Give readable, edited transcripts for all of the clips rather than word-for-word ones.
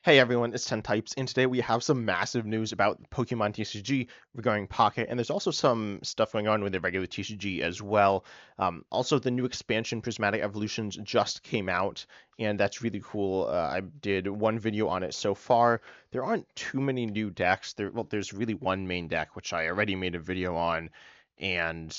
Hey everyone, it's 10 Types, and today we have some massive news about Pokemon TCG regarding Pocket, and there's also some stuff going on with the regular TCG as well. Also, the new expansion Prismatic Evolutions just came out, and that's really cool. I did one video on it so far. There aren't too many new decks. There's really one main deck, which I already made a video on, and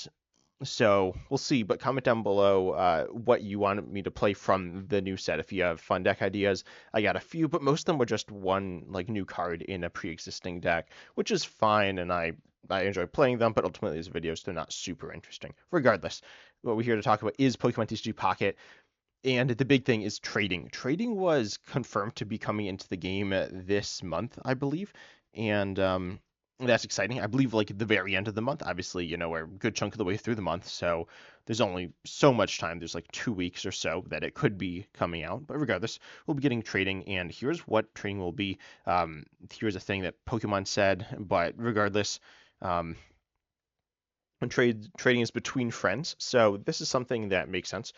so we'll see, but comment down below what you want me to play from the new set. If you have fun deck ideas, I got a few, but most of them were just one like new card in a pre-existing deck, which is fine, and I enjoy playing them. But ultimately, these videos they're not super interesting. Regardless, what we're here to talk about is Pokemon TCG Pocket, and the big thing is trading. Trading was confirmed to be coming into the game this month, I believe, and that's exciting. I believe like the very end of the month. Obviously, we're a good chunk of the way through the month, so there's only so much time. There's like 2 weeks or so that it could be coming out. But regardless, we'll be getting trading, and here's what trading will be. Here's a thing that Pokemon said, but regardless, um, and trading is between friends, so this is something that makes sense.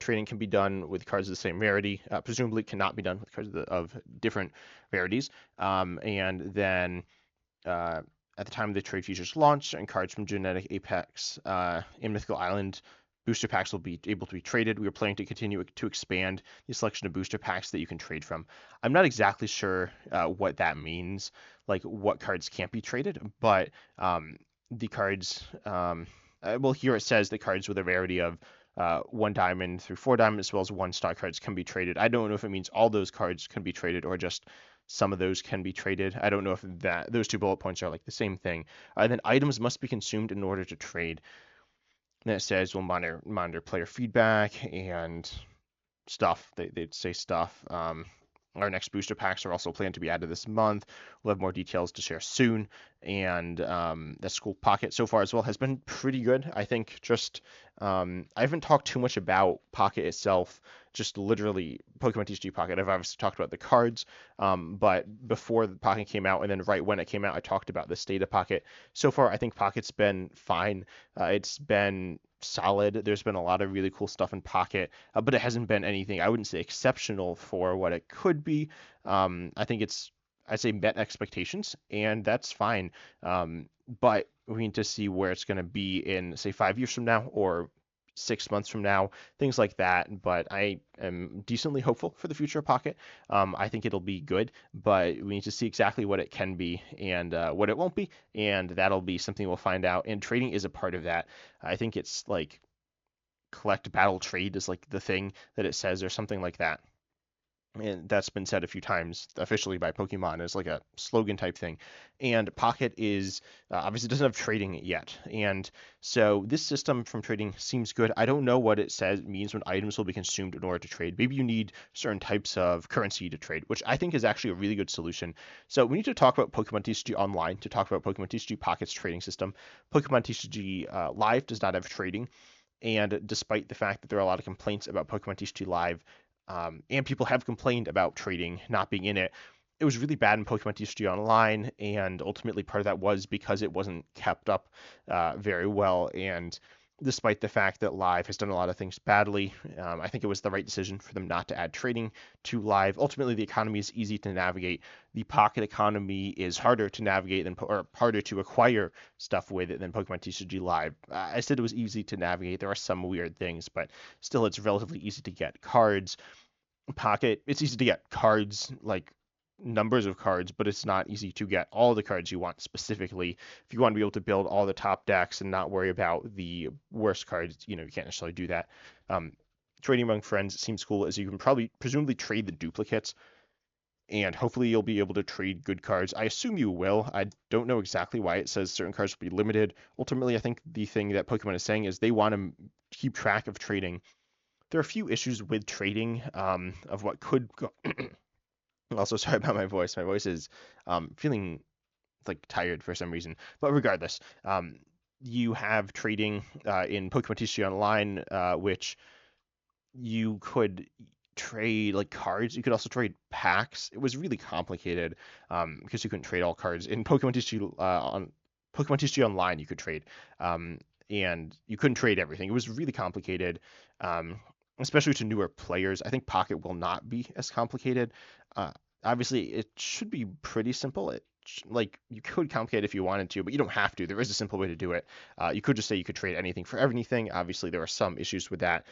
Trading can be done with cards of the same rarity. Presumably, cannot be done with cards of different rarities. And then uh, at the time the trade features launch, and cards from Genetic Apex and Mythical Island booster packs will be able to be traded. We are planning to continue to expand the selection of booster packs that you can trade from. I'm not exactly sure what that means, like what cards can't be traded, but the cards, well, here it says the cards with a rarity of 1 diamond through 4 diamond, as well as 1 star cards can be traded. I don't know if it means all those cards can be traded or just some of those can be traded. I don't know if that those two bullet points are like the same thing. And then items must be consumed in order to trade. And it says we'll monitor player feedback and stuff. They'd say stuff. Our next booster packs are also planned to be added this month. We'll have more details to share soon. And the school pocket so far as well has been pretty good. I think just I haven't talked too much about Pocket itself, just literally Pokemon TCG Pocket. I've obviously talked about the cards, but before the Pocket came out and then right when it came out, I talked about the state of Pocket. So far, I think Pocket's been fine. It's been solid. There's been a lot of really cool stuff in Pocket, but it hasn't been anything I wouldn't say exceptional for what it could be. I think I'd say met expectations, and that's fine. But we need to see where it's going to be in, say, 5 years from now or 6 months from now, things like that. But I am decently hopeful for the future of Pocket. I think it'll be good, but we need to see exactly what it can be and what it won't be, and that'll be something we'll find out. And trading is a part of that. I think it's like collect, battle, trade is like the thing that it says, or something like that, and that's been said a few times officially by Pokemon as like a slogan type thing. And Pocket is obviously doesn't have trading yet, and so this system from trading seems good. I don't know what it says means when items will be consumed in order to trade. Maybe you need certain types of currency to trade, which I think is actually a really good solution. So we need to talk about Pokemon TCG Online to talk about Pokemon TCG Pocket's trading system. Pokemon TCG Live does not have trading. And despite the fact that there are a lot of complaints about Pokemon TCG Live, and people have complained about trading not being in it, it was really bad in Pokemon TCG Online, and ultimately part of that was because it wasn't kept up very well. And despite the fact that Live has done a lot of things badly, I think it was the right decision for them not to add trading to Live. Ultimately, the economy is easy to navigate. The Pocket economy is harder to navigate than, or harder to acquire stuff with it than Pokemon TCG Live. I said it was easy to navigate. There are some weird things, but still, it's relatively easy to get cards. Pocket, it's easy to get cards, like numbers of cards, but it's not easy to get all the cards you want specifically. If you want to be able to build all the top decks and not worry about the worst cards, you can't necessarily do that. Um, Trading among friends seems cool, as you can probably presumably trade the duplicates, and hopefully you'll be able to trade good cards. I assume you will. I don't know exactly why it says certain cards will be limited. Ultimately, I think the thing that Pokemon is saying is they want to keep track of trading. There are a few issues with trading, of what could go. Also, sorry about my voice. My voice is feeling like tired for some reason. But regardless, you have trading in Pokemon TCG Online, which you could trade like cards. You could also trade packs. It was really complicated because you couldn't trade all cards in Pokemon TCG on Pokemon TCG Online. You could trade, and you couldn't trade everything. It was really complicated. Um, Especially to newer players. I think Pocket will not be as complicated. Uh, obviously it should be pretty simple. Like you could complicate it if you wanted to, but you don't have to. There is a simple way to do it. You could just say you could trade anything for anything. Obviously, there are some issues with that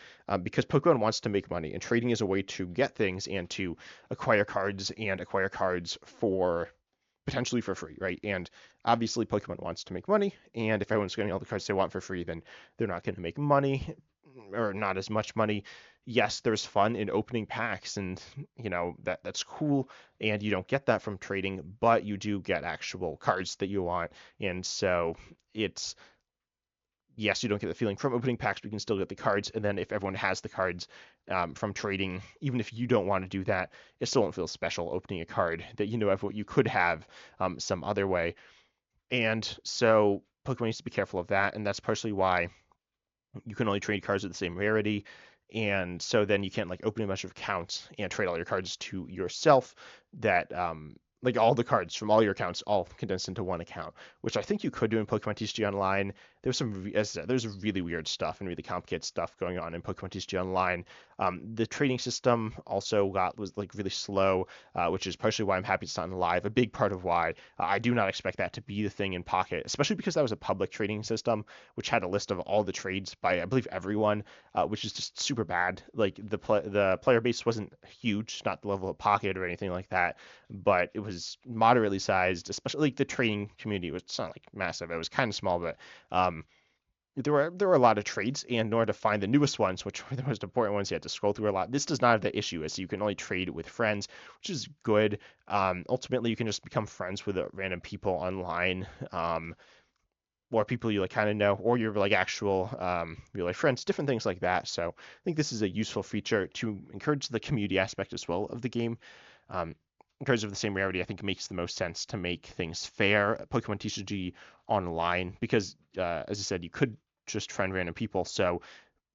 because Pokemon wants to make money, and trading is a way to get things and to acquire cards for potentially for free, right? And obviously, Pokemon wants to make money, and if everyone's getting all the cards they want for free, then they're not going to make money or not as much money. Yes, there's fun in opening packs, and that's cool, and you don't get that from trading, but you do get actual cards that you want, and so it's yes, you don't get the feeling from opening packs, but you can still get the cards. And then if everyone has the cards from trading, even if you don't want to do that, it still won't feel special opening a card that you could have some other way. And so Pokemon needs to be careful of that, and that's partially why you can only trade cards of the same rarity. And so then you can't like open a bunch of accounts and trade all your cards to yourself that like all the cards from all your accounts all condensed into one account, which I think you could do in Pokemon TCG Online. There's really weird stuff and really complicated stuff going on in Pokemon TCG Online. The trading system also was like really slow, which is partially why I'm happy it's not in live. A big part of why I do not expect that to be the thing in Pocket, especially because that was a public trading system, which had a list of all the trades by I believe everyone, which is just super bad. Like the player base wasn't huge, not the level of Pocket or anything like that, but it was moderately sized, especially like the trading community was it's not like massive. It was kind of small, but there were a lot of trades, and in order to find the newest ones, which were the most important ones, you had to scroll through a lot. This does not have that issue, as you can only trade with friends, which is good. Ultimately, you can just become friends with random people online, or people you like kind of know, or your like actual real life friends, different things like that. So I think this is a useful feature to encourage the community aspect as well of the game. Cards of the same rarity, I think, makes the most sense to make things fair. Pokemon TCG Online, because as I said, you could just friend random people. So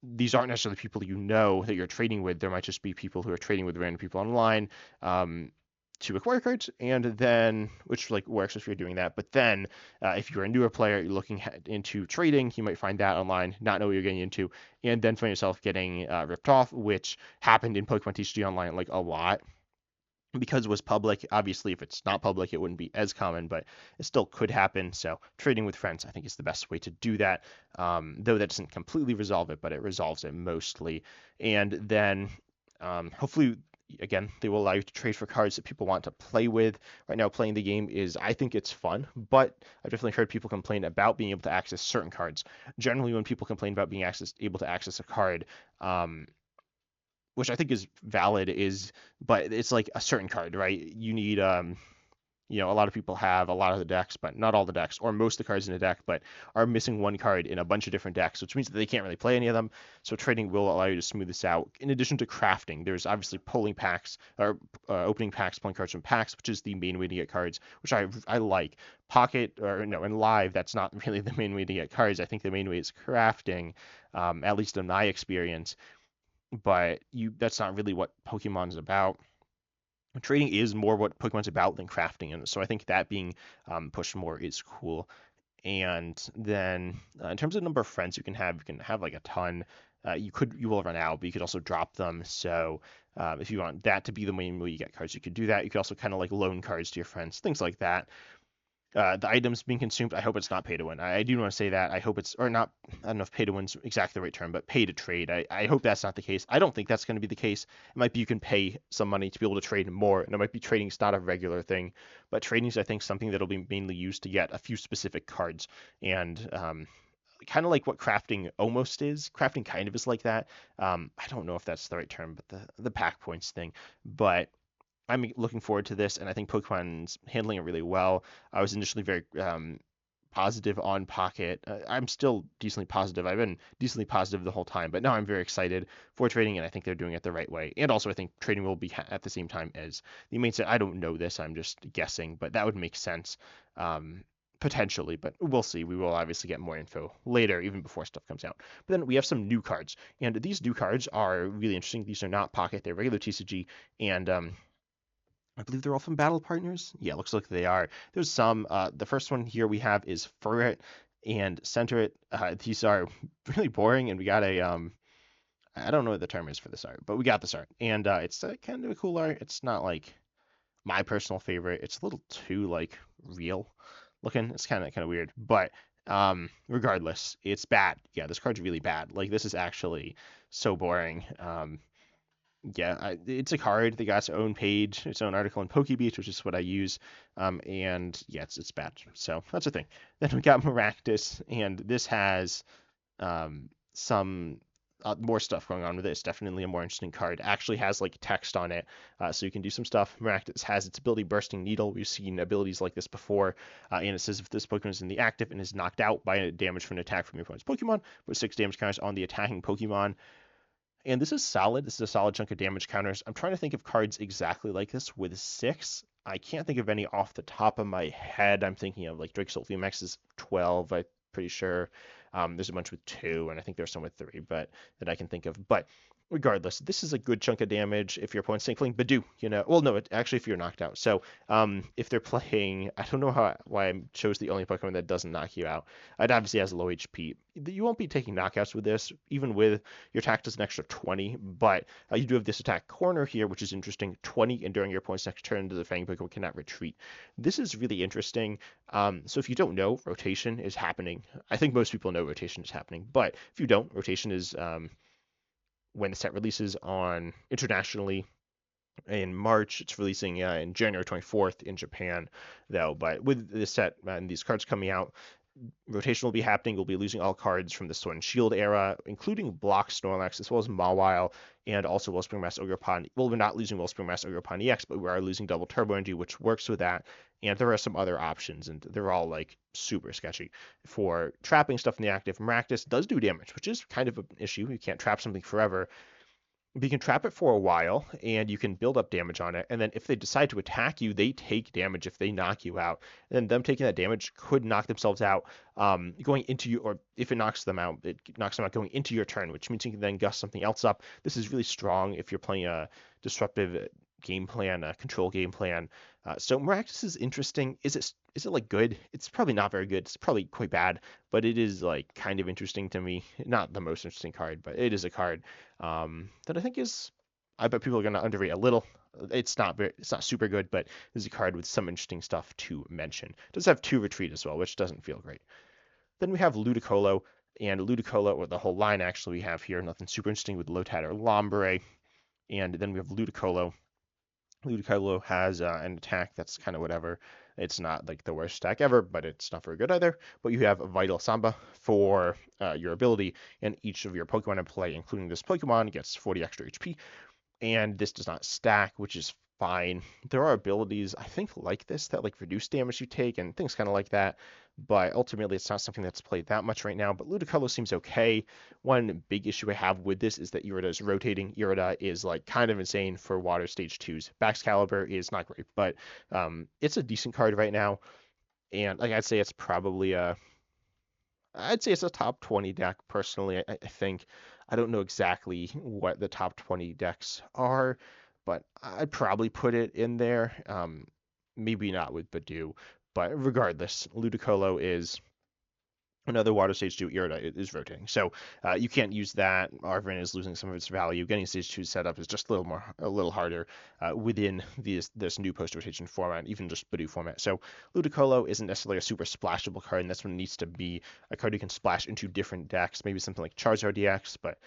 these aren't necessarily people that you're trading with. There might just be people who are trading with random people online to acquire cards, and then which like works if you're doing that. But then if you're a newer player, you're looking into trading, you might find that online, not know what you're getting into, and then find yourself getting ripped off, which happened in Pokemon TCG Online like a lot because it was public. Obviously, if it's not public, it wouldn't be as common, but it still could happen. So trading with friends, I think, is the best way to do that. Though that doesn't completely resolve it, but it resolves it mostly. And then hopefully, again, they will allow you to trade for cards that people want to play with. Right now, playing the game I think it's fun, but I've definitely heard people complain about being able to access certain cards. Generally, when people complain about being able to access a card, which I think is valid, but it's like a certain card, right? You need a lot of people have a lot of the decks, but not all the decks, or most of the cards in a deck, but are missing one card in a bunch of different decks, which means that they can't really play any of them. So trading will allow you to smooth this out. In addition to crafting, there's obviously pulling packs or opening packs, pulling cards from packs, which is the main way to get cards, which I like. Pocket or no, in live, that's not really the main way to get cards. I think the main way is crafting, at least in my experience. But that's not really what Pokemon's about. Trading is more what Pokemon's about than crafting, and so I think that being pushed more is cool. And then in terms of number of friends you can have like a ton. You will run out, but you could also drop them. So if you want that to be the main way you get cards, you could do that. You could also kind of like loan cards to your friends, things like that. The items being consumed, I hope it's not pay to win. I do want to say that. I hope it's, or not, I don't know if pay to win's exactly the right term, but pay to trade. I hope that's not the case. I don't think that's going to be the case. It might be you can pay some money to be able to trade more, and it might be trading's not a regular thing, but trading is, I think, something that'll be mainly used to get a few specific cards. And kind of like what crafting almost is. Crafting kind of is like that. I don't know if that's the right term, but the pack points thing. But I'm looking forward to this, and I think Pokemon's handling it really well. I was initially very positive on Pocket. I'm still decently positive. I've been decently positive the whole time, but now I'm very excited for trading, and I think they're doing it the right way. And also, I think trading will be at the same time as the main set. I don't know this. I'm just guessing, but that would make sense. Potentially, but we'll see. We will obviously get more info later, even before stuff comes out. But then we have some new cards, and these new cards are really interesting. These are not Pocket; they're regular TCG, and I believe they're all from Battle Partners. Yeah, looks like they are. There's some. The first one here we have is Furret and Centeret. These are really boring, and we got a I don't know what the term is for this art, but we got this art, and it's kind of a cool art. It's not like my personal favorite. It's a little too like real looking. It's kind of weird, but regardless, it's bad. Yeah, this card's really bad. Like this is actually so boring. Yeah, it's a card that got its own page, its own article in PokeBeach, which is what I use. And yeah, it's bad. So that's the thing. Then we got Maractus, and this has some more stuff going on with this. Definitely a more interesting card. Actually has like text on it, so you can do some stuff. Maractus has its ability Bursting Needle. We've seen abilities like this before, and it says if this Pokemon is in the active and is knocked out by a damage from an attack from your opponent's Pokemon, put 6 damage counters on the attacking Pokemon. And this is solid. This is a solid chunk of damage counters. I'm trying to think of cards exactly like this with 6. I can't think of any off the top of my head. I'm thinking of like Drake VMAX is 12, I'm pretty sure. There's a bunch with 2, and I think there's some with 3, but that I can think of. But regardless, this is a good chunk of damage if your opponent's Sinkling Badoo, you know. Well, no, actually if you're knocked out. So if they're playing, I don't know why I chose the only Pokemon that doesn't knock you out. It obviously has low HP. You won't be taking knockouts with this, even with your attack does an extra 20, but you do have this attack corner here, which is interesting. 20, and during your opponent's next turn, the defending Pokemon cannot retreat. This is really interesting. So if you don't know, rotation is happening. I think most people know rotation is happening, but if you don't, rotation is when the set releases on internationally in March. It's releasing in January 24th in Japan, though. But with this set and these cards coming out, rotation will be happening. We'll be losing all cards from the Sword and Shield era, including Block Snorlax, as well as Mawile, and also Wellspring Master Ogerpon. Well, we're not losing Wellspring Master Ogerpon EX, but we are losing Double Turbo Energy, which works with that. And there are some other options, and they're all like super sketchy. For trapping stuff in the active, Maractus does do damage, which is kind of an issue. You can't trap something forever, but you can trap it for a while and you can build up damage on it. And then if they decide to attack you, they take damage if they knock you out. And them taking that damage could knock themselves out going into you, or if it knocks them out, it knocks them out going into your turn, which means you can then gust something else up. This is really strong if you're playing a disruptive game plan, a control game plan. So Maractus is interesting. Is it like good? It's probably not very good. It's probably quite bad, but it is like kind of interesting to me. Not the most interesting card, but it is a card that I think is. I bet people are going to underrate a little. It's not super good, but this is a card with some interesting stuff to mention. It does have 2 retreat as well, which doesn't feel great. Then we have Ludicolo, and Ludicolo, or the whole line actually we have here, nothing super interesting with Lotad or Lombre. And then we have Ludicolo. Ludicolo has an attack that's kind of whatever. It's not like the worst attack ever, but it's not very good either. But you have Vital Samba for your ability, and each of your Pokemon in play, including this Pokemon, gets 40 extra HP. And this does not stack, which is fine. There are abilities, I think, like this that like reduce damage you take and things kind of like that. But ultimately, it's not something that's played that much right now. But Ludicolo seems okay. One big issue I have with this is that Irida is rotating. Irida is like kind of insane for Water Stage 2s. Baxcalibur is not great, but it's a decent card right now. And like I'd say it's probably I'd say it's a top 20 deck personally. I think I don't know exactly what the top 20 decks are, but I'd probably put it in there. Maybe not with Badoo, but regardless, Ludicolo is another Water Stage 2 Irida is rotating. So you can't use that. Arvin is losing some of its value. Getting Stage 2 setup is just a little harder within this new post-rotation format, even just Badoo format. So Ludicolo isn't necessarily a super splashable card, and that's when it needs to be a card you can splash into different decks, maybe something like Charizard DX, but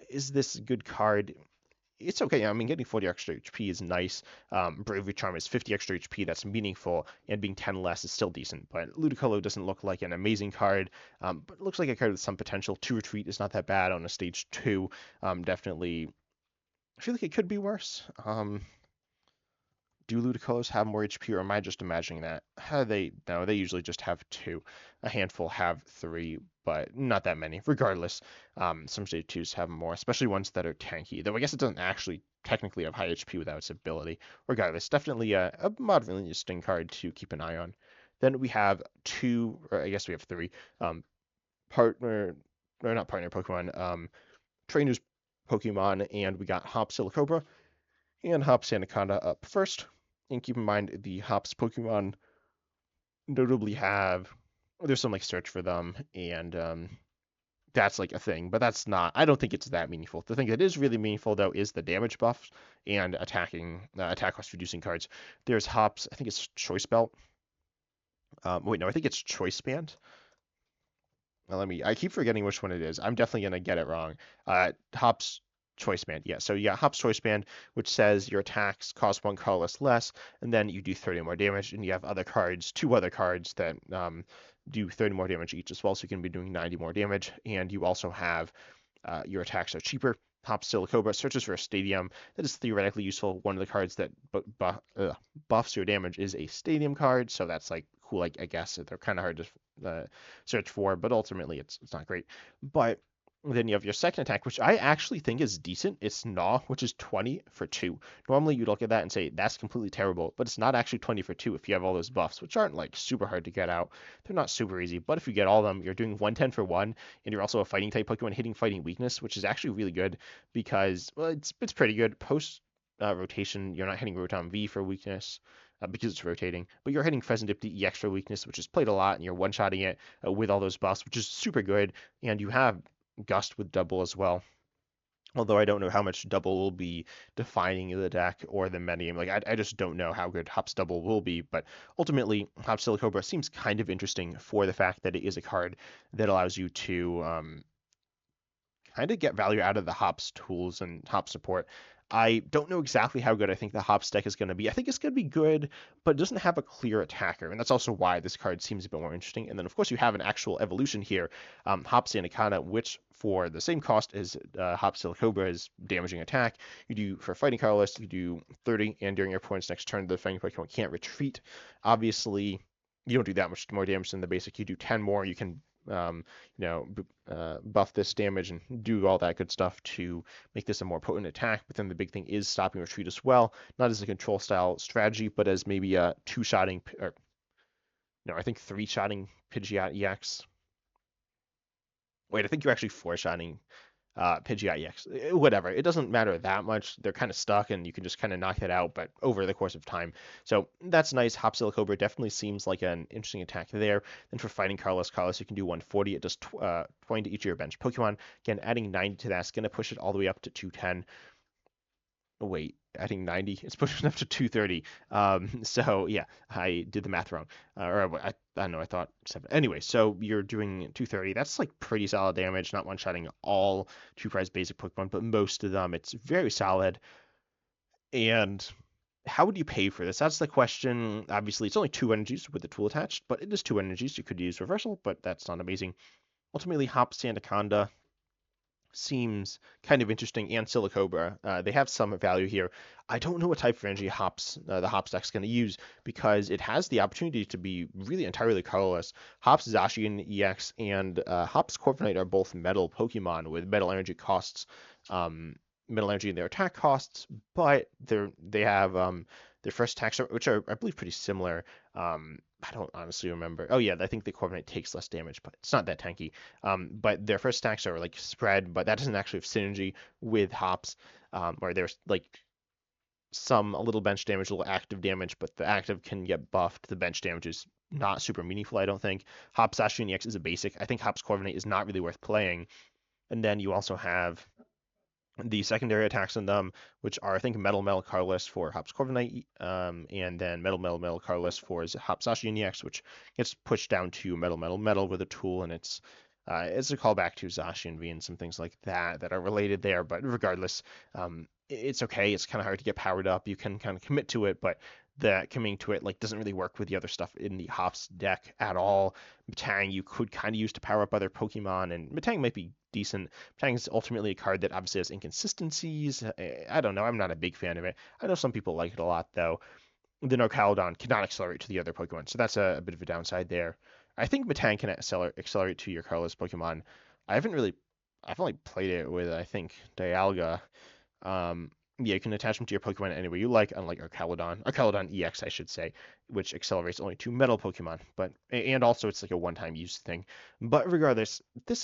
is this a good card? It's okay. I mean, getting 40 extra HP is nice. Bravery Charm is 50 extra HP. That's meaningful, and being 10 less is still decent. But Ludicolo doesn't look like an amazing card, but it looks like a card with some potential. 2 retreat is not that bad on a stage 2. Definitely, I feel like it could be worse. Do Ludicolos have more HP, or am I just imagining that? No, they usually just have 2. A handful have 3, but not that many. Regardless, some stage 2s have more, especially ones that are tanky. Though I guess it doesn't actually technically have high HP without its ability. Regardless, definitely a moderately interesting card to keep an eye on. Then we have 2, or I guess we have 3, partner, or not partner Pokemon, trainers Pokemon, and we got Hop Silicobra and Hop Sandaconda up first. And keep in mind the Hops Pokemon notably have there's some like search for them, and that's like a thing, but that's not. I don't think it's that meaningful. The thing that is really meaningful though is the damage buff and attack cost reducing cards. There's Hops. I think it's Choice Belt. Wait, no, I think it's Choice Band. Let me. I keep forgetting which one it is. I'm definitely gonna get it wrong. Hop's Choice Band. Yeah. So you got Hop's Choice Band, which says your attacks cost one colorless less, and then you do 30 more damage. And you have other cards, two other cards that do 30 more damage each as well. So you can be doing 90 more damage. And you also have your attacks are cheaper. Hop Silicobra searches for a stadium that is theoretically useful. One of the cards that buffs your damage is a stadium card, so that's like cool. I guess they're kind of hard to search for, but ultimately it's not great. But then you have your second attack, which I actually think is decent. It's Gnaw, which is 20 for 2. Normally you'd look at that and say that's completely terrible, but it's not actually 20 for 2 if you have all those buffs, which aren't like super hard to get out. They're not super easy, but if you get all of them, you're doing 110 for 1, and you're also a fighting type Pokemon hitting fighting weakness, which is actually really good because, well, it's pretty good. Post rotation, you're not hitting Rotom V for weakness. Because it's rotating, but you're hitting Pheasant Dip the EX for weakness, which is played a lot, and you're one-shotting it with all those buffs, which is super good. And you have Gust with double as well. Although I don't know how much double will be defining the deck or the metagame. Like I just don't know how good Hop's double will be. But ultimately, Hop Silicobra seems kind of interesting for the fact that it is a card that allows you to kind of get value out of the Hops tools and Hop support. I don't know exactly how good I think the Hops deck is going to be. I think it's going to be good, but it doesn't have a clear attacker, and that's also why this card seems a bit more interesting. And then, of course, you have an actual evolution here, Hops Anaconda, which for the same cost as Hop Silicobra is damaging attack. You do for fighting colorless, you do 30, and during your opponent's next turn, the fighting Pokemon can't retreat. Obviously, you don't do that much more damage than the basic. You do 10 more. You can um, buff this damage and do all that good stuff to make this a more potent attack. But then the big thing is stopping retreat as well, not as a control style strategy, but as maybe a two-shotting, or no, I think three-shotting Pidgeot EX. Wait, I think you're actually four-shotting Pidgeot EX. Whatever. It doesn't matter that much. They're kind of stuck, and you can just kind of knock that out, but over the course of time. So that's nice. Hop Silicobra definitely seems like an interesting attack there. Then for fighting Carlos, you can do 140. It does 20 to each of your bench Pokemon. Again, adding 90 to that's going to push it all the way up to 210. Wait, adding 90, it's pushing up to 230. So yeah, I did the math wrong. I don't know, I thought 7. Anyway, so you're doing 230. That's like pretty solid damage, not one-shotting all two-prize basic Pokemon, but most of them. It's very solid. And how would you pay for this? That's the question. Obviously, it's only 2 energies with the tool attached, but it is 2 energies. You could use reversal, but that's not amazing. Ultimately, Hop Sandaconda seems kind of interesting, and Silicobra. They have some value here. I don't know what type of energy the Hops deck's going to use because it has the opportunity to be really entirely colorless. Hops Zacian EX and Hops Corviknight are both metal Pokemon with metal energy costs, metal energy in their attack costs, but they have their first attacks, which are I believe pretty similar. I don't honestly remember. Oh yeah, I think the Corviknight takes less damage, but it's not that tanky. But their first attacks are like spread, but that doesn't actually have synergy with Hops. Or there's like some a little bench damage, a little active damage, but the active can get buffed. The bench damage is not super meaningful, I don't think. Hops Zacian EX is a basic. I think Hops Corviknight is not really worth playing. And then you also have the secondary attacks on them, which are I think Metal Colorless for Hops Corviknight, and then Metal Colorless for Hops Zacian EX, which gets pushed down to Metal with a tool, and it's a callback to Zacian V and some things like that are related there. But regardless, it's okay. It's kind of hard to get powered up. You can kind of commit to it, but that committing to it like doesn't really work with the other stuff in the Hops deck at all. Metang you could kind of use to power up other Pokemon, and Metang might be decent. Metang is ultimately a card that obviously has inconsistencies. I don't know. I'm not a big fan of it. I know some people like it a lot though. The Norcalodon cannot accelerate to the other Pokemon, so that's a bit of a downside there. I think Metang can accelerate to your colorless Pokemon. I've only played it with I think Dialga. Yeah, you can attach them to your Pokemon any way you like, unlike Arcalodon EX, I should say, which accelerates only to metal Pokemon. But and also it's like a one-time use thing. But regardless, I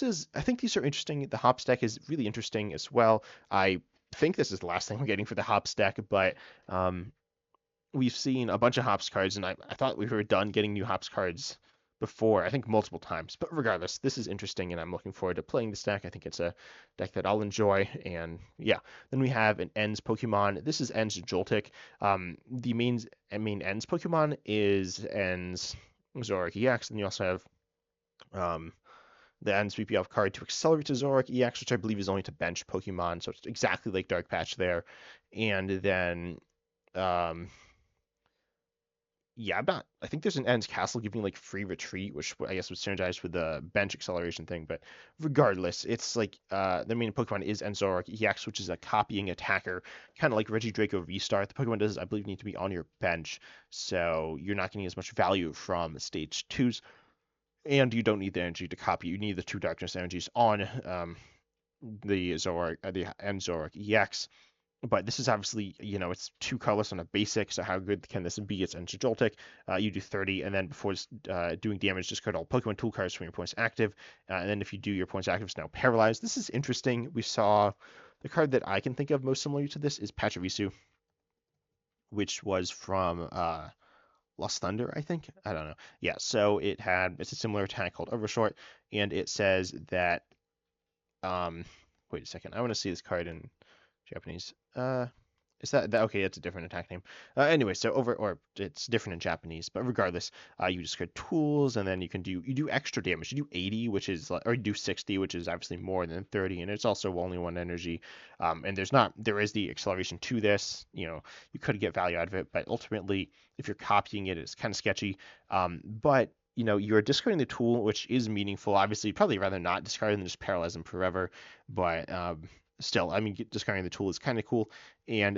think these are interesting. The Hops deck is really interesting as well. I think this is the last thing we're getting for the Hops deck, but we've seen a bunch of Hops cards, and I thought we were done getting new Hops cards before, I think multiple times. But regardless, this is interesting, and I'm looking forward to playing this deck. I think it's a deck that I'll enjoy, and yeah. Then we have an Ends Pokemon. This is Ends Joltik. The main Ends Pokemon is Ends Zoroark EX, and you also have um, the Ends VPF card to accelerate to Zoroark EX, which I believe is only to bench Pokemon, so it's exactly like Dark Patch there. And then um, yeah, I'm not. I think there's an Ends Castle giving like free retreat, which I guess was synergized with the bench acceleration thing. But regardless, it's like the main Pokemon is Enzoroark EX, which is a copying attacker, kind of like Regidrago Restart. The Pokemon does, I believe, need to be on your bench, so you're not getting as much value from stage twos, and you don't need the energy to copy. You need the two Darkness energies on the Enzoroark EX. But this is obviously, it's two colors on a basic, so how good can this be? It's Enter Joltik. You do 30, and then before doing damage, discard all Pokemon tool cards from your points active. And then if you do your points active, it's now paralyzed. This is interesting. We saw the card that I can think of most similar to this is Pachirisu, which was from Lost Thunder, I think. I don't know. Yeah, so it's a similar attack called Overshort, and it says that, wait a second, I want to see this card in Japanese. Is that okay? That's a different attack name. Anyway, so or it's different in Japanese, but regardless, you discard tools, and then you do extra damage. You do 80, which is or you do 60, which is obviously more than 30, and it's also only one energy. And there is the acceleration to this. You could get value out of it, but ultimately, if you're copying it, it's kind of sketchy. But you're discarding the tool, which is meaningful. Obviously, you'd probably rather not discard than just paralyze them forever, but still, I mean, discarding the tool is kind of cool, and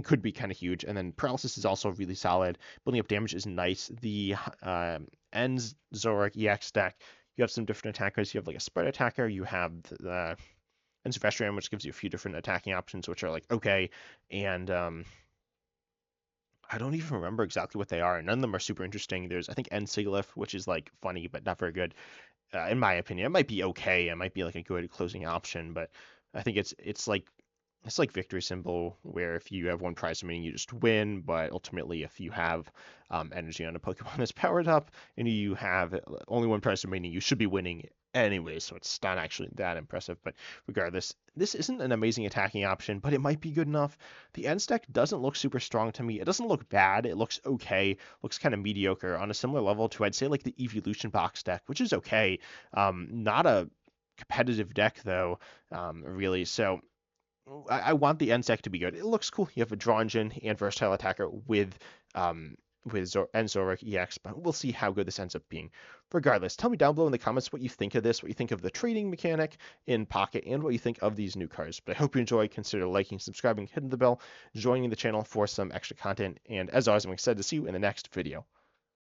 could be kind of huge. And then paralysis is also really solid. Building up damage is nice. The Ends Zoroark EX deck, you have some different attackers. You have like a spread attacker. You have the Ends Vestrian, which gives you a few different attacking options, which are like okay, and I don't even remember exactly what they are. None of them are super interesting. There's, I think, End Sigilyph, which is like funny but not very good. In my opinion, it might be okay. It might be like a good closing option, but I think it's like Victory Symbol, where if you have one prize remaining, you just win. But ultimately, if you have energy on a Pokemon that's powered up and you have only one prize remaining, you should be winning anyway. So it's not actually that impressive. But regardless, this isn't an amazing attacking option, but it might be good enough. The Ends deck doesn't look super strong to me. It doesn't look bad. It looks okay. Looks kind of mediocre on a similar level to, I'd say, like the Evolution Box deck, which is okay. Not a competitive deck though, really. So I want the Ends deck to be good. It looks cool. You have a draw engine and versatile attacker with Enzoroark EX, but we'll see how good this ends up being. Regardless, tell me down below in the comments what you think of this, what you think of the trading mechanic in Pocket, and what you think of these new cards. But I hope you enjoy. Consider liking, subscribing, hitting the bell, joining the channel for some extra content, and as always, I'm excited to see you in the next video.